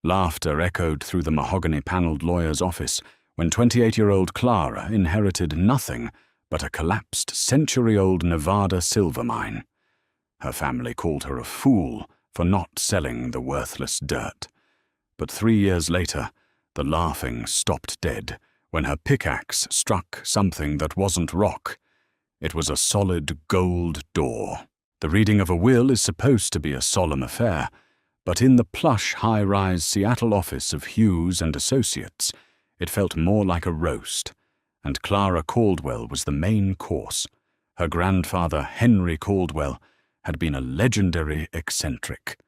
Laughter echoed through the mahogany-paneled lawyer's office when 28-year-old Clara inherited nothing but a collapsed century-old Nevada silver mine. Her family called her a fool for not selling the worthless dirt. But 3 years later, the laughing stopped dead when her pickaxe struck something that wasn't rock. It was a solid gold door. The reading of a will is supposed to be a solemn affair, but in the plush high-rise Seattle office of Hughes and Associates, it felt more like a roast, and Clara Caldwell was the main course. Her grandfather, Henry Caldwell, had been a legendary eccentric,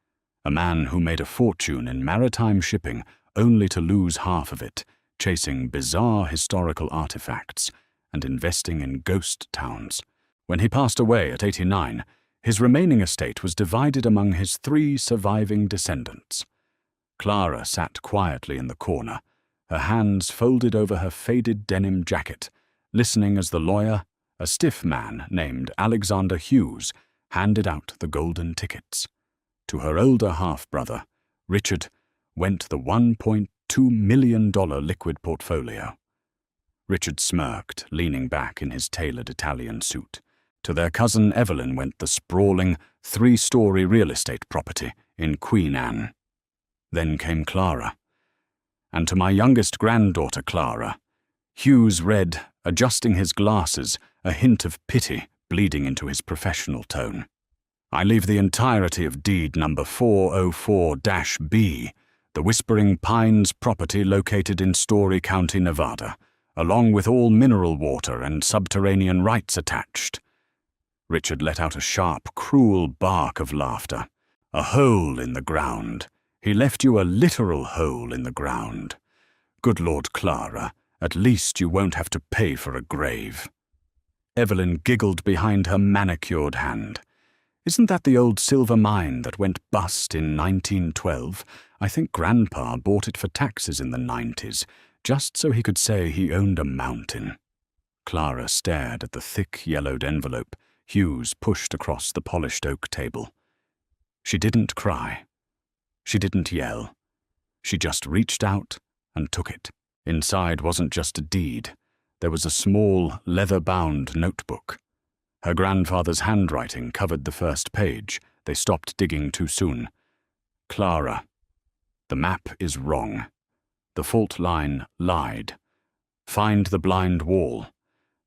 a man who made a fortune in maritime shipping only to lose half of it, chasing bizarre historical artifacts and investing in ghost towns. When he passed away at 89, his remaining estate was divided among his 3 surviving descendants. Clara sat quietly in the corner, her hands folded over her faded denim jacket, listening as the lawyer, a stiff man named Alexander Hughes, handed out the golden tickets. To her older half-brother, Richard, went the $1.2 million liquid portfolio. Richard smirked, leaning back in his tailored Italian suit. To their cousin Evelyn went the sprawling, 3-story real estate property in Queen Anne. Then came Clara. And to my youngest granddaughter, Clara, Hughes read, adjusting his glasses, a hint of pity bleeding into his professional tone. I leave the entirety of deed number 404-B, the Whispering Pines property located in Story County, Nevada, along with all mineral water and subterranean rights attached. Richard let out a sharp, cruel bark of laughter. A hole in the ground. He left you a literal hole in the ground. Good Lord, Clara, at least you won't have to pay for a grave. Evelyn giggled behind her manicured hand. Isn't that the old silver mine that went bust in 1912? I think Grandpa bought it for taxes in the 90s, just so he could say he owned a mountain. Clara stared at the thick, yellowed envelope Hughes pushed across the polished oak table. She didn't cry. She didn't yell. She just reached out and took it. Inside wasn't just a deed. There was a small, leather-bound notebook. Her grandfather's handwriting covered the first page. They stopped digging too soon. Clara, the map is wrong. The fault line lied. Find the blind wall.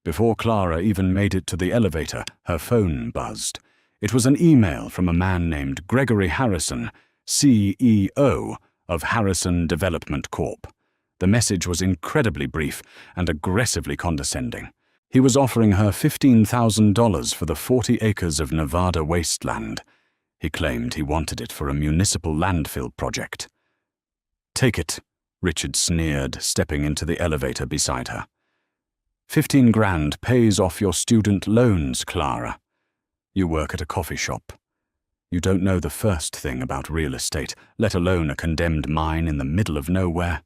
Before Clara even made it to the elevator, her phone buzzed. It was an email from a man named Gregory Harrison, CEO of Harrison Development Corp. The message was incredibly brief and aggressively condescending. He was offering her $15,000 for the 40 acres of Nevada wasteland. He claimed he wanted it for a municipal landfill project. Take it, Richard sneered, stepping into the elevator beside her. 15 grand pays off your student loans, Clara. You work at a coffee shop. You don't know the first thing about real estate, let alone a condemned mine in the middle of nowhere.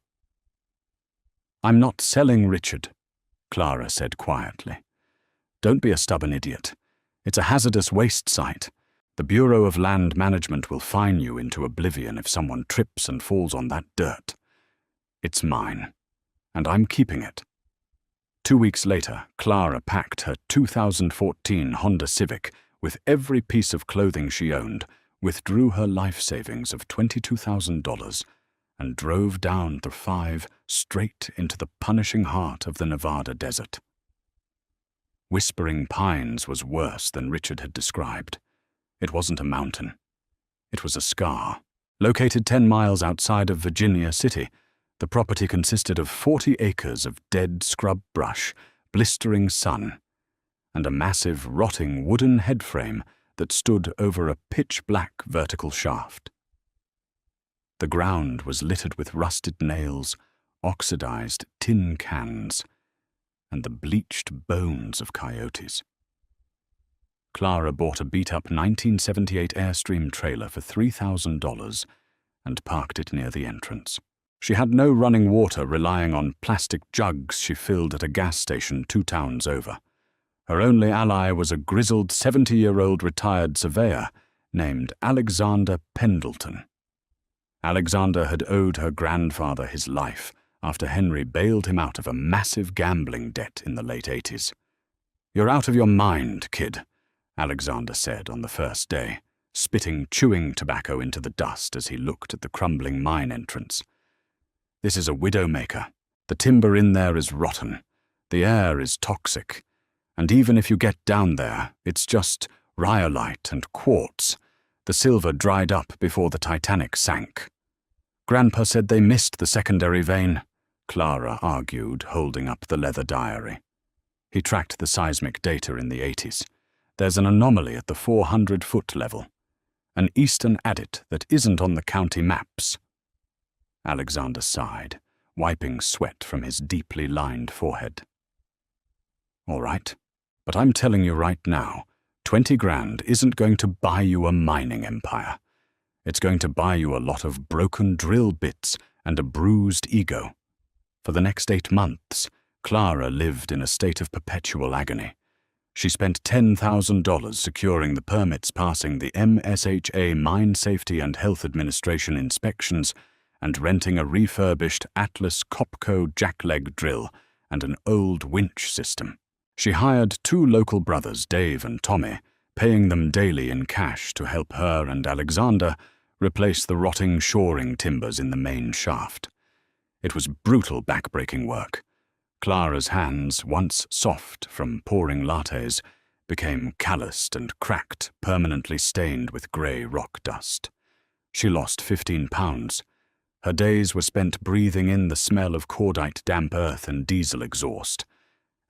I'm not selling, Richard, Clara said quietly. Don't be a stubborn idiot. It's a hazardous waste site. The Bureau of Land Management will fine you into oblivion if someone trips and falls on that dirt. It's mine, and I'm keeping it. 2 weeks later, Clara packed her 2014 Honda Civic with every piece of clothing she owned, withdrew her life savings of $22,000, and drove down the 5 straight into the punishing heart of the Nevada desert. Whispering Pines was worse than Richard had described. It wasn't a mountain. It was a scar. Located 10 miles outside of Virginia City, the property consisted of 40 acres of dead scrub brush, blistering sun, and a massive, rotting wooden headframe that stood over a pitch-black vertical shaft. The ground was littered with rusted nails, oxidized tin cans, and the bleached bones of coyotes. Clara bought a beat-up 1978 Airstream trailer for $3,000 and parked it near the entrance. She had no running water, relying on plastic jugs she filled at a gas station 2 towns over. Her only ally was a grizzled 70-year-old retired surveyor named Alexander Pendleton. Alexander had owed her grandfather his life after Henry bailed him out of a massive gambling debt in the late 80s. "You're out of your mind, kid," Alexander said on the first day, spitting chewing tobacco into the dust as he looked at the crumbling mine entrance. "This is a widowmaker. The timber in there is rotten. The air is toxic. And even if you get down there, it's just rhyolite and quartz. The silver dried up before the Titanic sank." "Grandpa said they missed the secondary vein," Clara argued, holding up the leather diary. He tracked the seismic data in the 80s. "There's an anomaly at the 400-foot level. An eastern adit that isn't on the county maps." Alexander sighed, wiping sweat from his deeply lined forehead. "All right, but I'm telling you right now, 20 grand isn't going to buy you a mining empire. It's going to buy you a lot of broken drill bits and a bruised ego." For the next 8 months, Clara lived in a state of perpetual agony. She spent $10,000 securing the permits passing the MSHA Mine Safety and Health Administration inspections and renting a refurbished Atlas Copco jackleg drill and an old winch system. She hired 2 local brothers, Dave and Tommy, paying them daily in cash to help her and Alexander replace the rotting shoring timbers in the main shaft. It was brutal backbreaking work. Clara's hands, once soft from pouring lattes, became calloused and cracked, permanently stained with grey rock dust. She lost 15 pounds. Her days were spent breathing in the smell of cordite damp earth and diesel exhaust.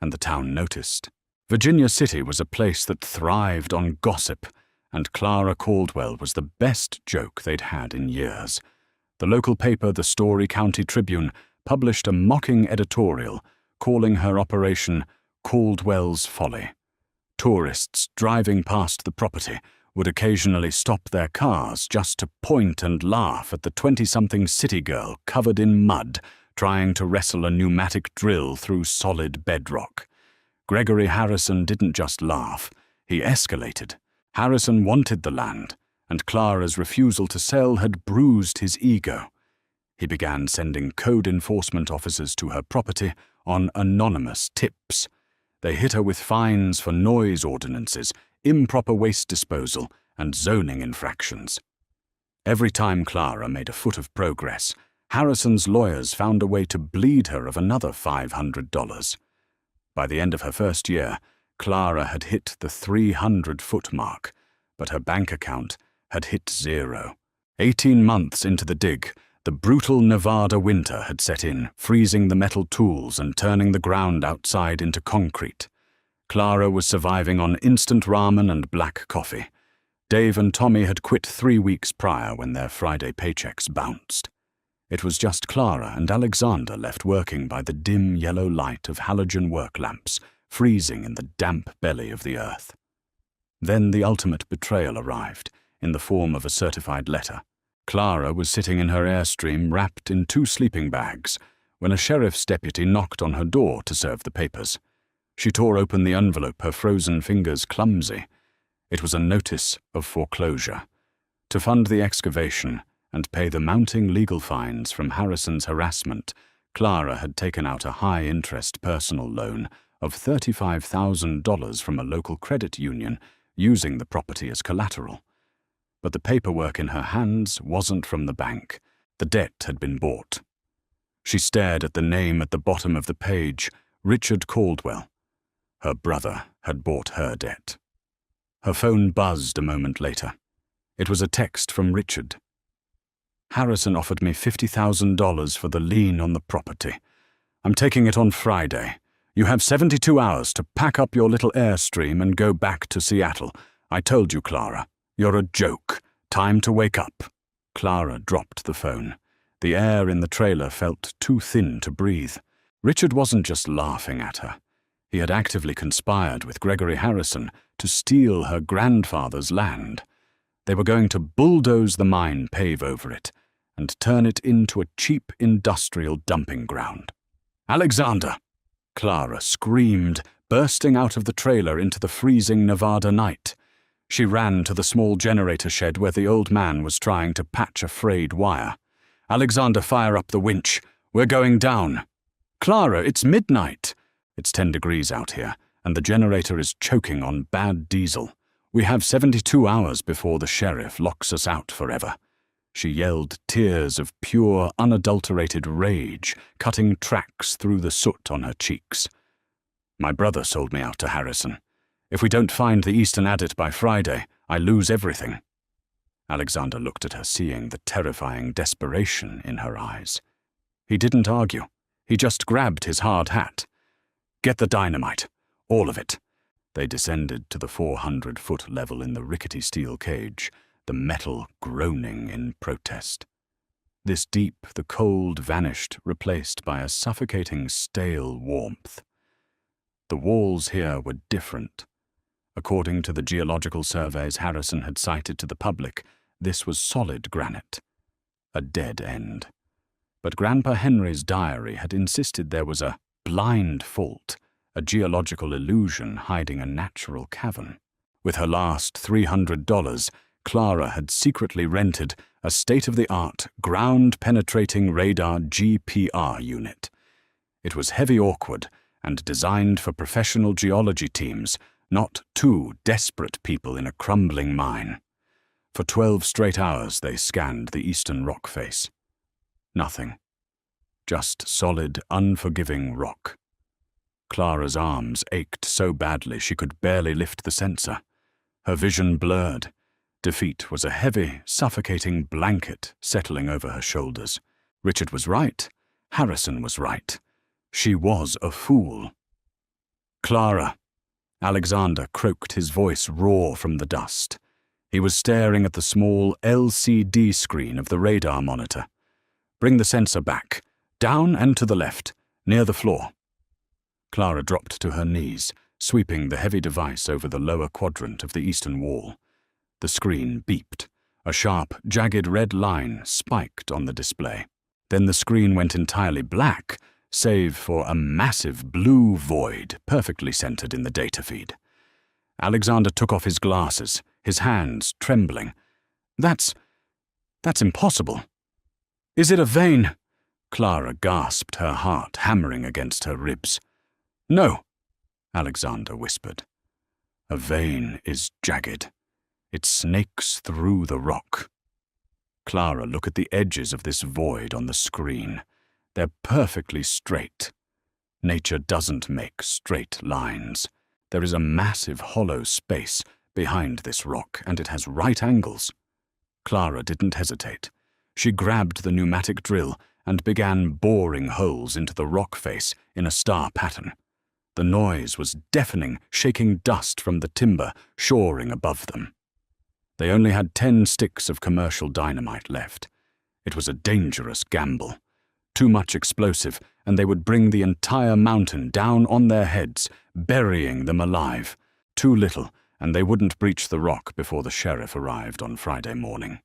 And the town noticed. Virginia City was a place that thrived on gossip, and Clara Caldwell was the best joke they'd had in years. The local paper, the Story County Tribune, published a mocking editorial calling her operation Caldwell's Folly. Tourists driving past the property would occasionally stop their cars just to point and laugh at the 20-something city girl covered in mud trying to wrestle a pneumatic drill through solid bedrock. Gregory Harrison didn't just laugh, he escalated. Harrison wanted the land, and Clara's refusal to sell had bruised his ego. He began sending code enforcement officers to her property on anonymous tips. They hit her with fines for noise ordinances, improper waste disposal, and zoning infractions. Every time Clara made a foot of progress, Harrison's lawyers found a way to bleed her of another $500. By the end of her first year, Clara had hit the 300-foot mark, but her bank account had hit 0. 18 months into the dig, the brutal Nevada winter had set in, freezing the metal tools and turning the ground outside into concrete. Clara was surviving on instant ramen and black coffee. Dave and Tommy had quit 3 weeks prior when their Friday paychecks bounced. It was just Clara and Alexander left working by the dim yellow light of halogen work lamps, freezing in the damp belly of the earth. Then the ultimate betrayal arrived, in the form of a certified letter. Clara was sitting in her Airstream wrapped in 2 sleeping bags when a sheriff's deputy knocked on her door to serve the papers. She tore open the envelope, her frozen fingers clumsy. It was a notice of foreclosure. To fund the excavation and pay the mounting legal fines from Harrison's harassment, Clara had taken out a high-interest personal loan of $35,000 from a local credit union, using the property as collateral. But the paperwork in her hands wasn't from the bank. The debt had been bought. She stared at the name at the bottom of the page, Richard Caldwell. Her brother had bought her debt. Her phone buzzed a moment later. It was a text from Richard. "Harrison offered me $50,000 for the lien on the property. I'm taking it on Friday. You have 72 hours to pack up your little Airstream and go back to Seattle. I told you, Clara. You're a joke. Time to wake up." Clara dropped the phone. The air in the trailer felt too thin to breathe. Richard wasn't just laughing at her. He had actively conspired with Gregory Harrison to steal her grandfather's land. They were going to bulldoze the mine, pave over it, and turn it into a cheap industrial dumping ground. "Alexander!" Clara screamed, bursting out of the trailer into the freezing Nevada night. She ran to the small generator shed where the old man was trying to patch a frayed wire. Alexander, fire up the winch. We're going down. Clara, it's midnight. It's 10 degrees out here, and the generator is choking on bad diesel. We have 72 hours before the sheriff locks us out forever. She yelled, tears of pure, unadulterated rage cutting tracks through the soot on her cheeks. My brother sold me out to Harrison. If we don't find the Eastern Adit by Friday, I lose everything. Alexander looked at her, seeing the terrifying desperation in her eyes. He didn't argue. He just grabbed his hard hat. Get the dynamite. All of it. They descended to the 400-foot level in the rickety steel cage, the metal groaning in protest. This deep, the cold vanished, replaced by a suffocating stale warmth. The walls here were different. According to the geological surveys Harrison had cited to the public, this was solid granite. A dead end. But Grandpa Henry's diary had insisted there was a blind fault, a geological illusion hiding a natural cavern. With her last $300, Clara had secretly rented a state-of-the-art, ground-penetrating radar GPR unit. It was heavy awkward and designed for professional geology teams, not two desperate people in a crumbling mine. For 12 straight hours they scanned the eastern rock face. Nothing. Just solid, unforgiving rock. Clara's arms ached so badly she could barely lift the sensor. Her vision blurred. Defeat was a heavy, suffocating blanket settling over her shoulders. Richard was right. Harrison was right. She was a fool. Clara. Alexander croaked, his voice raw from the dust. He was staring at the small LCD screen of the radar monitor. Bring the sensor back. Down and to the left, near the floor. Clara dropped to her knees, sweeping the heavy device over the lower quadrant of the eastern wall. The screen beeped. A sharp, jagged red line spiked on the display. Then the screen went entirely black, save for a massive blue void perfectly centered in the data feed. Alexander took off his glasses, his hands trembling. That's impossible. Is it a vein? Clara gasped, her heart hammering against her ribs. No, Alexander whispered. A vein is jagged. It snakes through the rock. Clara, look at the edges of this void on the screen. They're perfectly straight. Nature doesn't make straight lines. There is a massive hollow space behind this rock, and it has right angles. Clara didn't hesitate. She grabbed the pneumatic drill and began boring holes into the rock face in a star pattern. The noise was deafening, shaking dust from the timber shoring above them. They only had 10 sticks of commercial dynamite left. It was a dangerous gamble. Too much explosive, and they would bring the entire mountain down on their heads, burying them alive. Too little, and they wouldn't breach the rock before the sheriff arrived on Friday morning.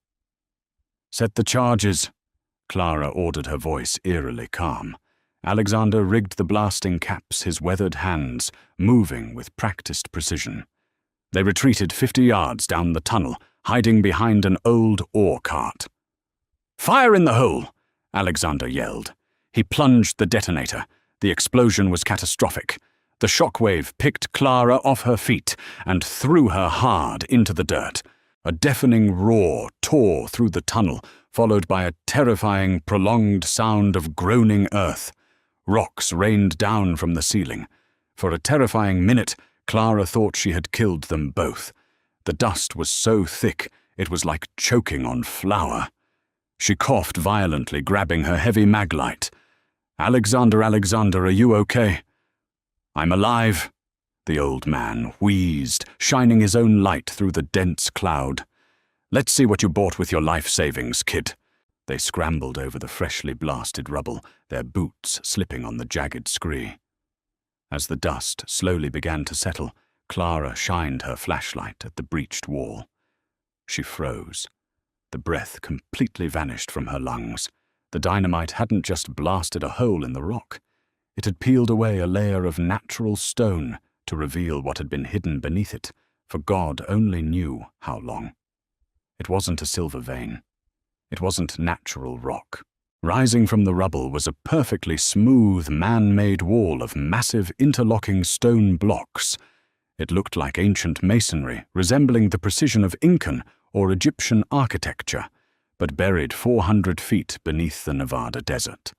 Set the charges, Clara ordered, her voice eerily calm. Alexander rigged the blasting caps, his weathered hands moving with practiced precision. They retreated 50 yards down the tunnel, hiding behind an old ore cart. Fire in the hole! Alexander yelled. He plunged the detonator. The explosion was catastrophic. The shockwave picked Clara off her feet and threw her hard into the dirt. A deafening roar tore through the tunnel, followed by a terrifying, prolonged sound of groaning earth. Rocks rained down from the ceiling. For a terrifying minute, Clara thought she had killed them both. The dust was so thick, it was like choking on flour. She coughed violently, grabbing her heavy maglite. Alexander, are you okay? I'm alive, the old man wheezed, shining his own light through the dense cloud. Let's see what you bought with your life savings, kid. They scrambled over the freshly blasted rubble, their boots slipping on the jagged scree. As the dust slowly began to settle, Clara shined her flashlight at the breached wall. She froze. The breath completely vanished from her lungs. The dynamite hadn't just blasted a hole in the rock. It had peeled away a layer of natural stone to reveal what had been hidden beneath it, for God only knew how long. It wasn't a silver vein. It wasn't natural rock. Rising from the rubble was a perfectly smooth, man-made wall of massive interlocking stone blocks. It looked like ancient masonry, resembling the precision of Incan or Egyptian architecture, but buried 400 feet beneath the Nevada desert.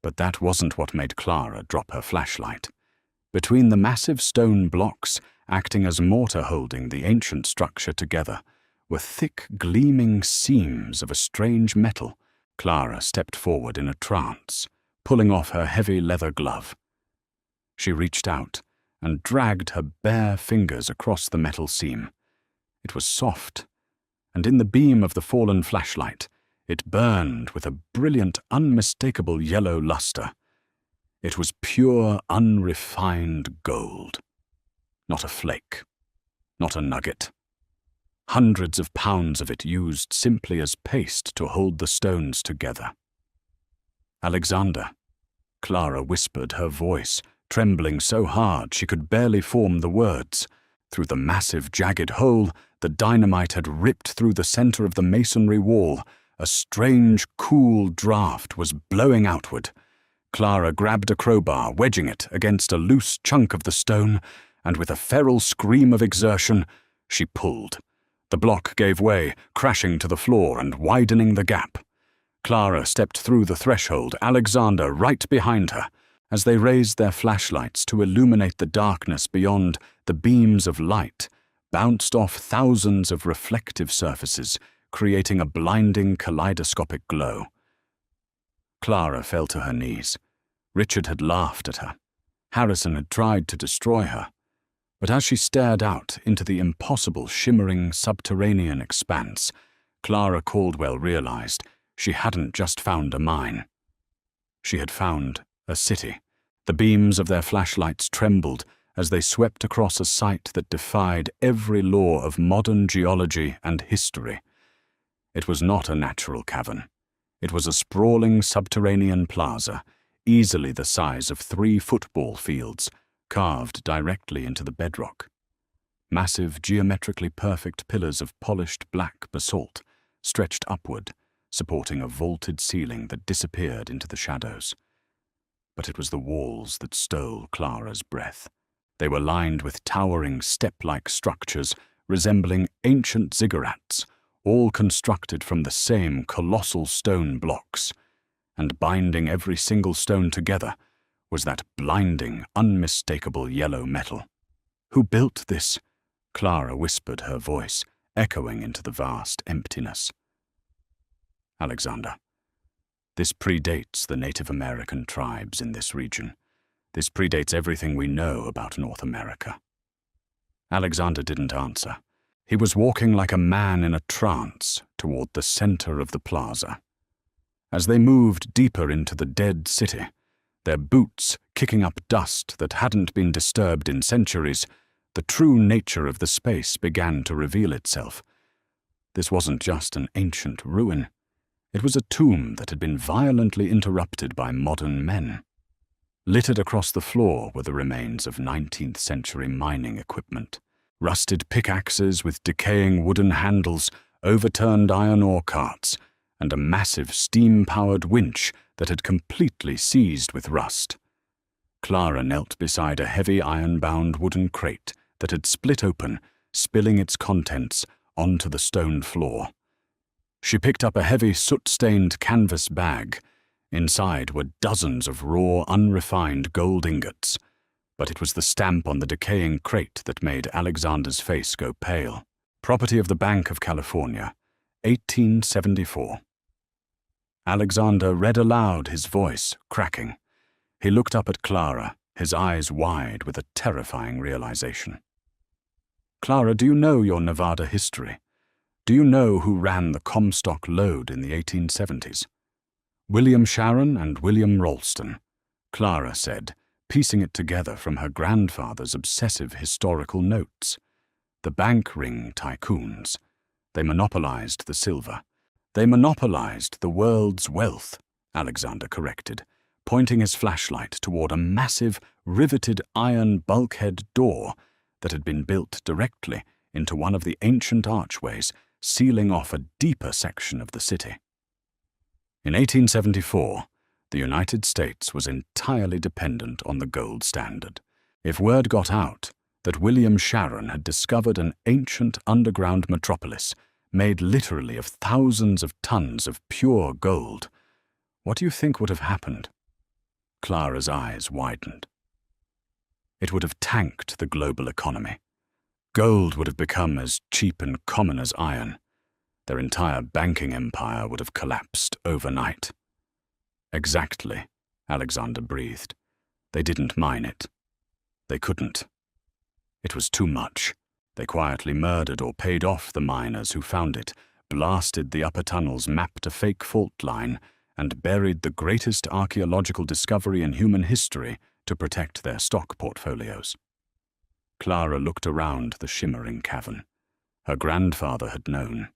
But that wasn't what made Clara drop her flashlight. Between the massive stone blocks, acting as mortar holding the ancient structure together, were thick, gleaming seams of a strange metal. Clara stepped forward in a trance, pulling off her heavy leather glove. She reached out and dragged her bare fingers across the metal seam. It was soft, and in the beam of the fallen flashlight, it burned with a brilliant, unmistakable yellow luster. It was pure, unrefined gold. Not a flake, not a nugget. Hundreds of pounds of it used simply as paste to hold the stones together. "Alexander," Clara whispered, her voice trembling so hard she could barely form the words. Through the massive, jagged hole, the dynamite had ripped through the center of the masonry wall. A strange, cool draft was blowing outward. Clara grabbed a crowbar, wedging it against a loose chunk of the stone, and with a feral scream of exertion, she pulled. The block gave way, crashing to the floor and widening the gap. Clara stepped through the threshold, Alexander right behind her. As they raised their flashlights to illuminate the darkness beyond, the beams of light bounced off thousands of reflective surfaces, creating a blinding, kaleidoscopic glow. Clara fell to her knees. Richard had laughed at her. Harrison had tried to destroy her. But as she stared out into the impossible, shimmering, subterranean expanse, Clara Caldwell realized she hadn't just found a mine. She had found a city. The beams of their flashlights trembled as they swept across a site that defied every law of modern geology and history. It was not a natural cavern. It was a sprawling subterranean plaza, easily the size of 3 football fields, carved directly into the bedrock. Massive, geometrically perfect pillars of polished black basalt stretched upward, supporting a vaulted ceiling that disappeared into the shadows. But it was the walls that stole Clara's breath. They were lined with towering, step-like structures resembling ancient ziggurats, all constructed from the same colossal stone blocks, and binding every single stone together was that blinding, unmistakable yellow metal. "Who built this?" Clara whispered, her voice echoing into the vast emptiness. "Alexander. This predates the Native American tribes in this region. This predates everything we know about North America." Alexander didn't answer. He was walking like a man in a trance toward the center of the plaza. As they moved deeper into the dead city, their boots kicking up dust that hadn't been disturbed in centuries, the true nature of the space began to reveal itself. This wasn't just an ancient ruin. It was a tomb that had been violently interrupted by modern men. Littered across the floor were the remains of 19th century mining equipment. Rusted pickaxes with decaying wooden handles, overturned iron ore carts, and a massive steam-powered winch that had completely seized with rust. Clara knelt beside a heavy iron-bound wooden crate that had split open, spilling its contents onto the stone floor. She picked up a heavy, soot-stained canvas bag. Inside were dozens of raw, unrefined gold ingots, but it was the stamp on the decaying crate that made Alexander's face go pale. Property of the Bank of California, 1874. Alexander read aloud, his voice cracking. He looked up at Clara, his eyes wide with a terrifying realization. "Clara, do you know your Nevada history? Do you know who ran the Comstock lode in the 1870s? William Sharon and William Ralston," Clara said, piecing it together from her grandfather's obsessive historical notes. "The bank ring tycoons. They monopolized the silver. They monopolized the world's wealth," Alexander corrected, pointing his flashlight toward a massive, riveted iron bulkhead door that had been built directly into one of the ancient archways, sealing off a deeper section of the city. In 1874, the United States was entirely dependent on the gold standard. If word got out that William Sharon had discovered an ancient underground metropolis made literally of thousands of tons of pure gold, what do you think would have happened? Clara's eyes widened. It would have tanked the global economy. Gold would have become as cheap and common as iron. Their entire banking empire would have collapsed overnight. Exactly, Alexander breathed. They didn't mine it. They couldn't. It was too much. They quietly murdered or paid off the miners who found it, blasted the upper tunnels, mapped a fake fault line, and buried the greatest archaeological discovery in human history to protect their stock portfolios. Clara looked around the shimmering cavern. Her grandfather had known.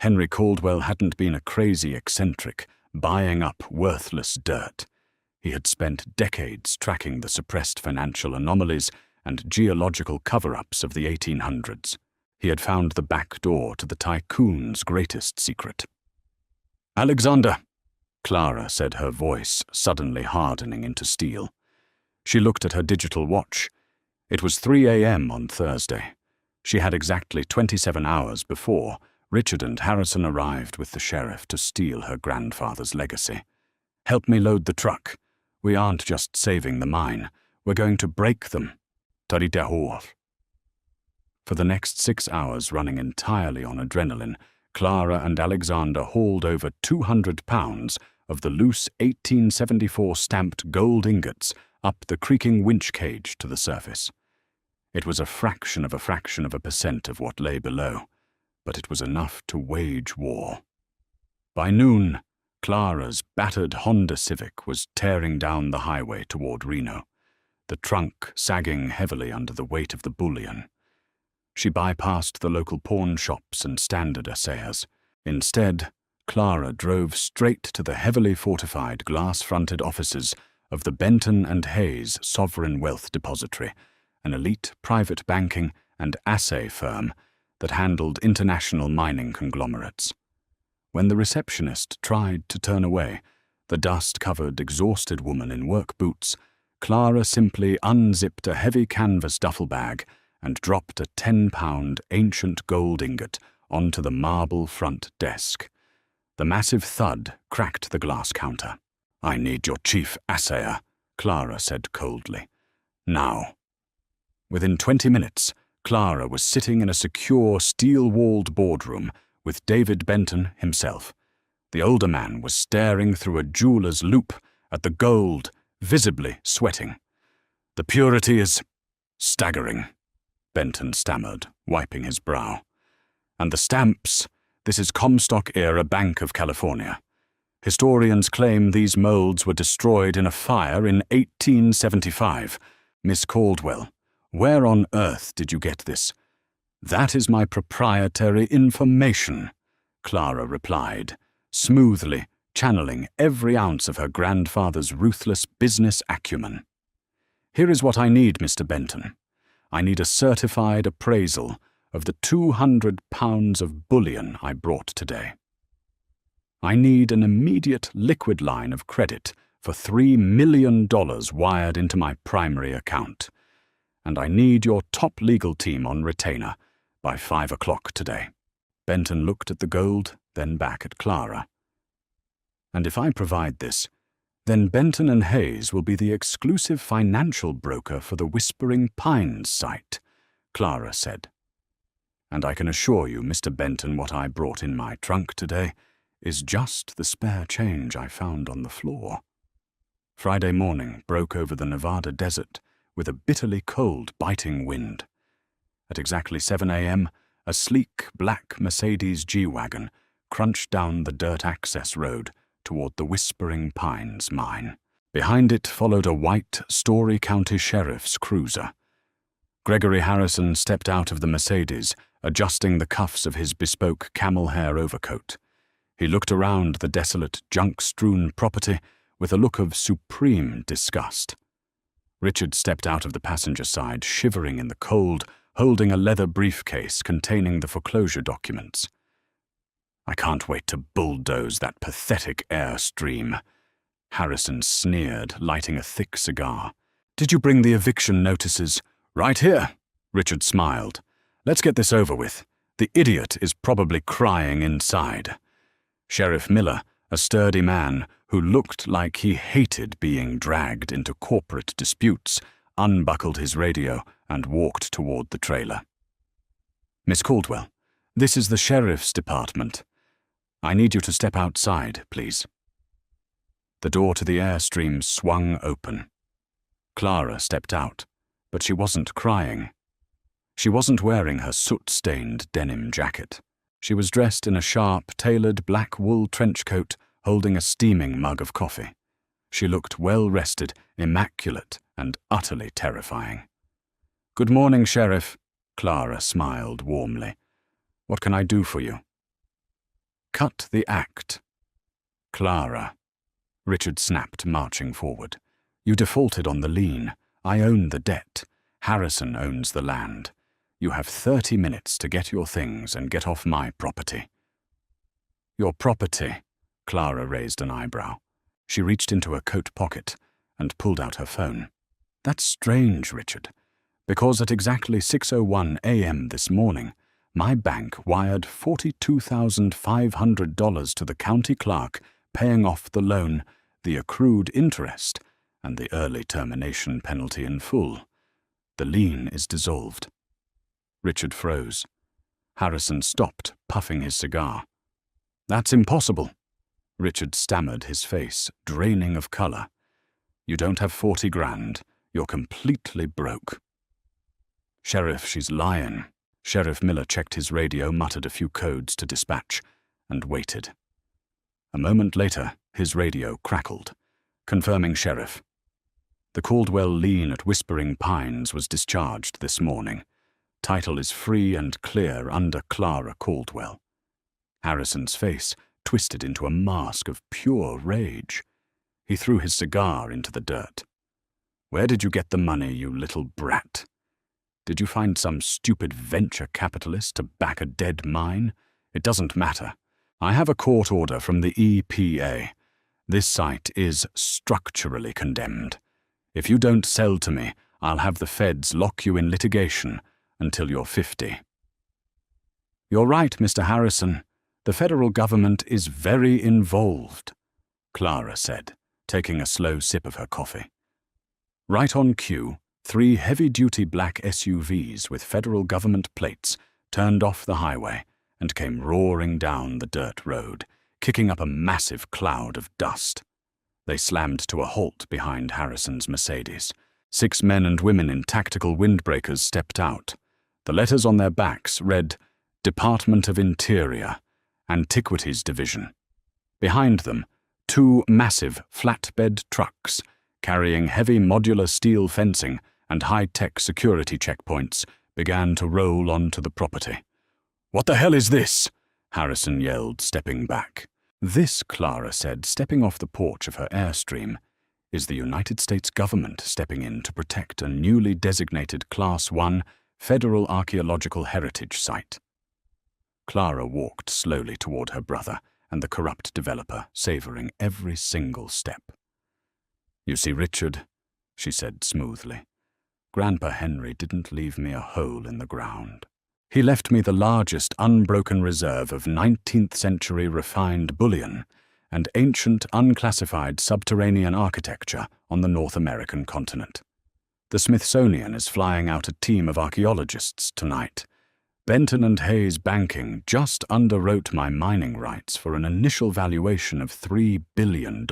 Henry Caldwell hadn't been a crazy eccentric, buying up worthless dirt. He had spent decades tracking the suppressed financial anomalies and geological cover-ups of the 1800s. He had found the back door to the tycoon's greatest secret. "Alexander," Clara said, her voice suddenly hardening into steel. She looked at her digital watch. It was 3 a.m. on Thursday. She had exactly 27 hours before Richard and Harrison arrived with the sheriff to steal her grandfather's legacy. "Help me load the truck. We aren't just saving the mine. We're going to break them." For the next 6 hours, running entirely on adrenaline, Clara and Alexander hauled over 200 pounds of the loose 1874 stamped gold ingots up the creaking winch cage to the surface. It was a fraction of a percent of what lay below, but it was enough to wage war. By noon, Clara's battered Honda Civic was tearing down the highway toward Reno, the trunk sagging heavily under the weight of the bullion. She bypassed the local pawn shops and standard assayers. Instead, Clara drove straight to the heavily fortified glass-fronted offices of the Benton and Hayes Sovereign Wealth Depository, an elite private banking and assay firm that handled international mining conglomerates. When the receptionist tried to turn away, the dust-covered, exhausted woman in work boots, Clara simply unzipped a heavy canvas duffel bag and dropped a 10-pound ancient gold ingot onto the marble front desk. The massive thud cracked the glass counter. "I need your chief assayer," Clara said coldly. "Now." Within 20 minutes, Clara was sitting in a secure, steel-walled boardroom with David Benton himself. The older man was staring through a jeweler's loupe at the gold, visibly sweating. "The purity is staggering," Benton stammered, wiping his brow. "And the stamps, this is Comstock-era Bank of California. Historians claim these molds were destroyed in a fire in 1875. Miss Caldwell, where on earth did you get this?" "That is my proprietary information," Clara replied, smoothly channeling every ounce of her grandfather's ruthless business acumen. "Here is what I need, Mr. Benton. I need a certified appraisal of the 200 pounds of bullion I brought today. I need an immediate liquid line of credit for $3 million wired into my primary account. And I need your top legal team on retainer by 5 o'clock today." Benton looked at the gold, then back at Clara. "And if I provide this, then Benton and Hayes will be the exclusive financial broker for the Whispering Pines site," Clara said. "And I can assure you, Mr. Benton, what I brought in my trunk today is just the spare change I found on the floor." Friday morning broke over the Nevada desert with a bitterly cold, biting wind. At exactly 7 a.m., a sleek black Mercedes G-Wagon crunched down the dirt access road toward the Whispering Pines mine. Behind it followed a white Story County Sheriff's cruiser. Gregory Harrison stepped out of the Mercedes, adjusting the cuffs of his bespoke camel hair overcoat. He looked around the desolate, junk-strewn property with a look of supreme disgust. Richard stepped out of the passenger side, shivering in the cold, holding a leather briefcase containing the foreclosure documents. I can't wait to bulldoze that pathetic airstream. Harrison sneered, lighting a thick cigar. Did you bring the eviction notices? Right here, Richard smiled. Let's get this over with. The idiot is probably crying inside. Sheriff Miller, a sturdy man who looked like he hated being dragged into corporate disputes, unbuckled his radio and walked toward the trailer. Miss Caldwell, this is the sheriff's department. I need you to step outside, please. The door to the airstream swung open. Clara stepped out, but she wasn't crying. She wasn't wearing her soot-stained denim jacket. She was dressed in a sharp, tailored black wool trench coat, holding a steaming mug of coffee. She looked well-rested, immaculate, and utterly terrifying. Good morning, Sheriff. Clara smiled warmly. What can I do for you? Cut the act. Clara. Richard snapped, marching forward. You defaulted on the lien. I own the debt. Harrison owns the land. You have 30 minutes to get your things and get off my property. Your property? Clara raised an eyebrow. She reached into her coat pocket and pulled out her phone. That's strange, Richard, because at exactly 6:01 a.m. this morning, my bank wired $42,500 to the county clerk, paying off the loan, the accrued interest, and the early termination penalty in full. The lien is dissolved. Richard froze. Harrison stopped, puffing his cigar. That's impossible. Richard stammered, his face draining of color. You don't have 40 grand. You're completely broke. Sheriff, she's lying. Sheriff Miller checked his radio, muttered a few codes to dispatch, and waited. A moment later, his radio crackled, confirming Sheriff. The Caldwell lien at Whispering Pines was discharged this morning. Title is free and clear under Clara Caldwell. Harrison's face twisted into a mask of pure rage. He threw his cigar into the dirt. Where did you get the money, you little brat? Did you find some stupid venture capitalist to back a dead mine? It doesn't matter. I have a court order from the EPA. This site is structurally condemned. If you don't sell to me, I'll have the feds lock you in litigation until you're 50. You're right, Mr. Harrison. The federal government is very involved, Clara said, taking a slow sip of her coffee. Right on cue, 3 heavy-duty black SUVs with federal government plates turned off the highway and came roaring down the dirt road, kicking up a massive cloud of dust. They slammed to a halt behind Harrison's Mercedes. 6 men and women in tactical windbreakers stepped out. The letters on their backs read, Department of Interior, Antiquities Division. Behind them, 2 massive flatbed trucks, carrying heavy modular steel fencing and high-tech security checkpoints, began to roll onto the property. What the hell is this? Harrison yelled, stepping back. This, Clara said, stepping off the porch of her Airstream, is the United States government stepping in to protect a newly designated Class 1 Federal Archaeological Heritage Site. Clara walked slowly toward her brother and the corrupt developer, savoring every single step. You see, Richard, she said smoothly, Grandpa Henry didn't leave me a hole in the ground. He left me the largest unbroken reserve of 19th-century refined bullion and ancient unclassified subterranean architecture on the North American continent. The Smithsonian is flying out a team of archaeologists tonight. Benton and Hayes Banking just underwrote my mining rights for an initial valuation of $3 billion.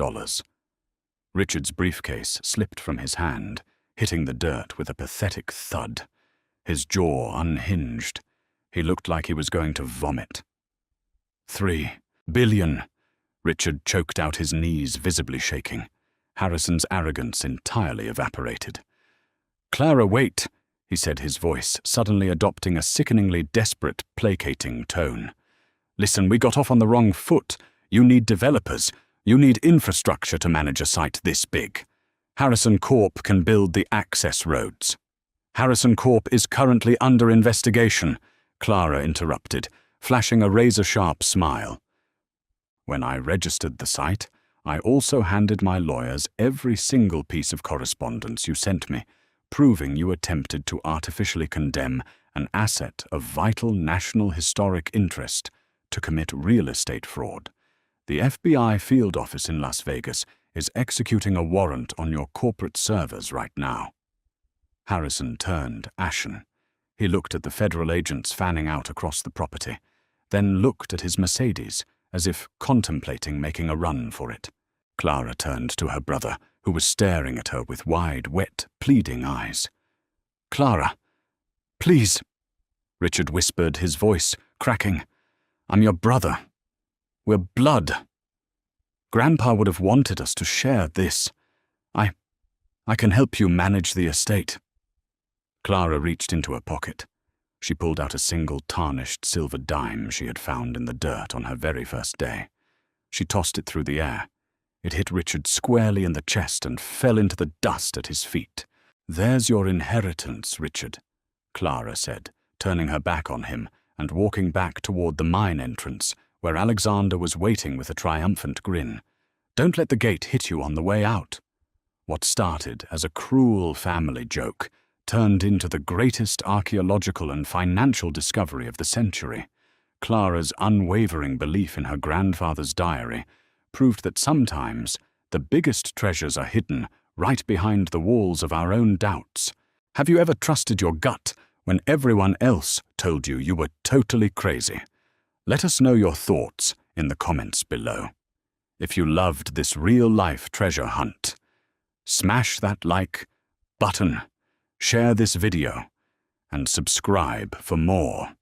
Richard's briefcase slipped from his hand, hitting the dirt with a pathetic thud. His jaw unhinged. He looked like he was going to vomit. $3 billion. Richard choked out, his knees visibly shaking. Harrison's arrogance entirely evaporated. Clara, wait, he said, his voice suddenly adopting a sickeningly desperate, placating tone. Listen, we got off on the wrong foot. You need developers. You need infrastructure to manage a site this big. Harrison Corp can build the access roads. Harrison Corp is currently under investigation, Clara interrupted, flashing a razor-sharp smile. When I registered the site, I also handed my lawyers every single piece of correspondence you sent me, proving you attempted to artificially condemn an asset of vital national historic interest to commit real estate fraud. The FBI field office in Las Vegas is executing a warrant on your corporate servers right now." Harrison turned ashen. He looked at the federal agents fanning out across the property, then looked at his Mercedes, as if contemplating making a run for it. Clara turned to her brother, who was staring at her with wide, wet, pleading eyes. "Clara, please," Richard whispered, his voice cracking. "I'm your brother. We're blood. Grandpa would have wanted us to share this. I can help you manage the estate." Clara reached into her pocket. She pulled out a single tarnished silver dime she had found in the dirt on her very first day. She tossed it through the air. It hit Richard squarely in the chest and fell into the dust at his feet. "There's your inheritance, Richard," Clara said, turning her back on him and walking back toward the mine entrance, where Alexander was waiting with a triumphant grin. "Don't let the gate hit you on the way out." What started as a cruel family joke turned into the greatest archaeological and financial discovery of the century. Clara's unwavering belief in her grandfather's diary proved that sometimes the biggest treasures are hidden right behind the walls of our own doubts. Have you ever trusted your gut when everyone else told you you were totally crazy? Let us know your thoughts in the comments below. If you loved this real-life treasure hunt, smash that like button, share this video, and subscribe for more.